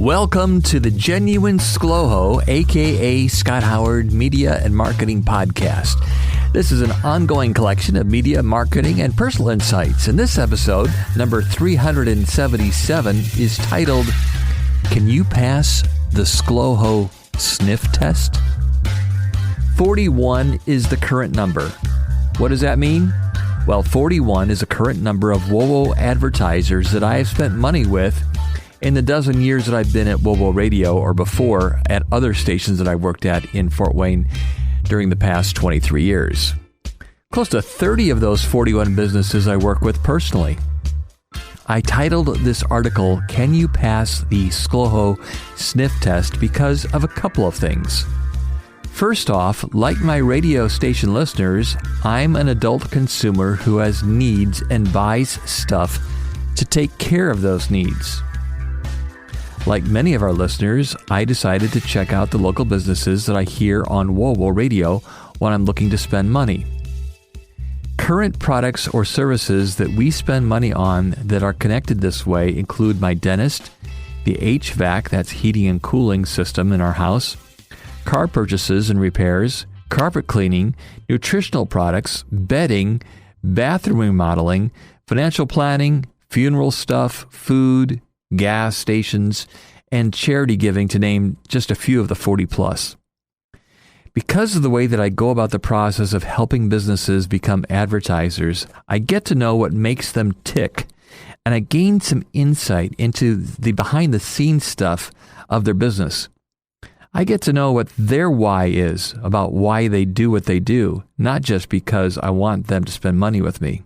Welcome to the Genuine ScLoHo, aka Scott Howard Media and Marketing Podcast. This is an ongoing collection of media, marketing, and personal insights. And this episode, number 377, is titled, Can You Pass the ScLoHo Sniff Test? 41 is the current number. What does that mean? Well, 41 is a current number of WOWO advertisers that I have spent money with in the dozen years that I've been at WOWO Radio or before at other stations that I worked at in Fort Wayne during the past 23 years. Close to 30 of those 41 businesses I work with personally. I titled this article, Can You Pass the ScLoHo Sniff Test? Because of a couple of things. First off, like my radio station listeners, I'm an adult consumer who has needs and buys stuff to take care of those needs. Like many of our listeners, I decided to check out the local businesses that I hear on WOWO Radio when I'm looking to spend money. Current products or services that we spend money on that are connected this way include my dentist, the HVAC, that's heating and cooling system in our house, car purchases and repairs, carpet cleaning, nutritional products, bedding, bathroom remodeling, financial planning, funeral stuff, food, gas stations, and charity giving, to name just a few of the 40 plus. Because of the way that I go about the process of helping businesses become advertisers, I get to know what makes them tick, and I gain some insight into the behind-the-scenes stuff of their business. I get to know what their why is, about why they do what they do, not just because I want them to spend money with me.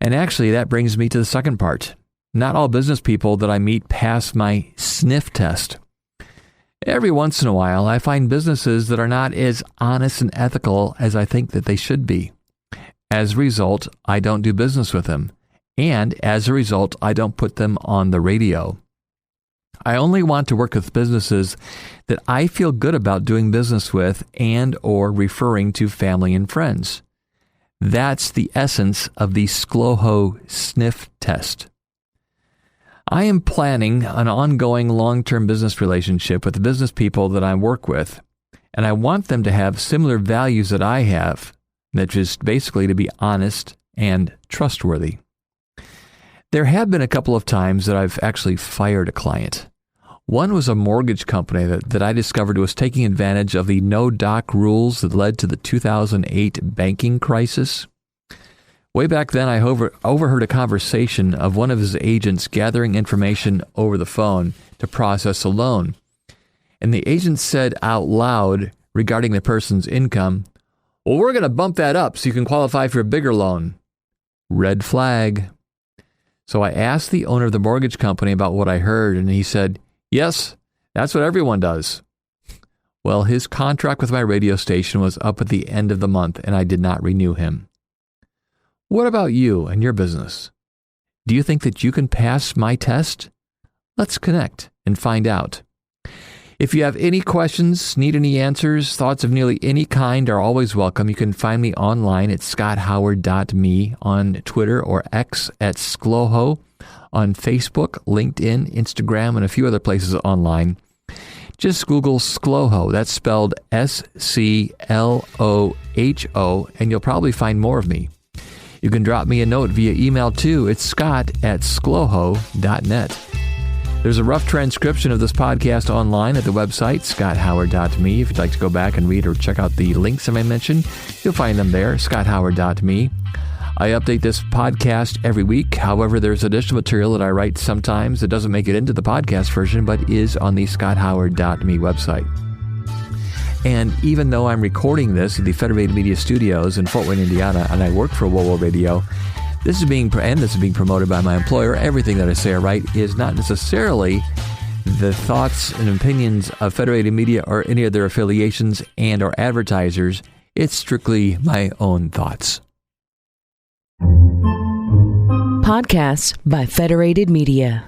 And actually, that brings me to the second part. Not all business people that I meet pass my sniff test. Every once in a while, I find businesses that are not as honest and ethical as I think that they should be. As a result, I don't do business with them. And as a result, I don't put them on the radio. I only want to work with businesses that I feel good about doing business with and or referring to family and friends. That's the essence of the ScLoHo sniff test. I am planning an ongoing long-term business relationship with the business people that I work with, and I want them to have similar values that I have, that is basically to be honest and trustworthy. There have been a couple of times that I've actually fired a client. One was a mortgage company that I discovered was taking advantage of the no-doc rules that led to the 2008 banking crisis. Way back then, I overheard a conversation of one of his agents gathering information over the phone to process a loan. And the agent said out loud regarding the person's income, "Well, we're going to bump that up so you can qualify for a bigger loan." Red flag. So I asked the owner of the mortgage company about what I heard, and he said, "Yes, that's what everyone does." Well, his contract with my radio station was up at the end of the month, and I did not renew him. What about you and your business? Do you think that you can pass my test? Let's connect and find out. If you have any questions, need any answers, thoughts of nearly any kind are always welcome. You can find me online at scotthoward.me, on Twitter or X at ScLoHo, on Facebook, LinkedIn, Instagram, and a few other places online. Just Google ScLoHo. That's spelled ScLoHo, and you'll probably find more of me. You can drop me a note via email too. It's scott@scloho.net. There's a rough transcription of this podcast online at the website, scotthoward.me. If you'd like to go back and read or check out the links that I mentioned, you'll find them there, scotthoward.me. I update this podcast every week. However, there's additional material that I write sometimes that doesn't make it into the podcast version, but is on the scotthoward.me website. And even though I'm recording this at the Federated Media Studios in Fort Wayne, Indiana, and I work for WOWO Radio, this is being promoted by my employer. Everything that I say or write is not necessarily the thoughts and opinions of Federated Media or any of their affiliations and or advertisers. It's strictly my own thoughts. Podcasts by Federated Media.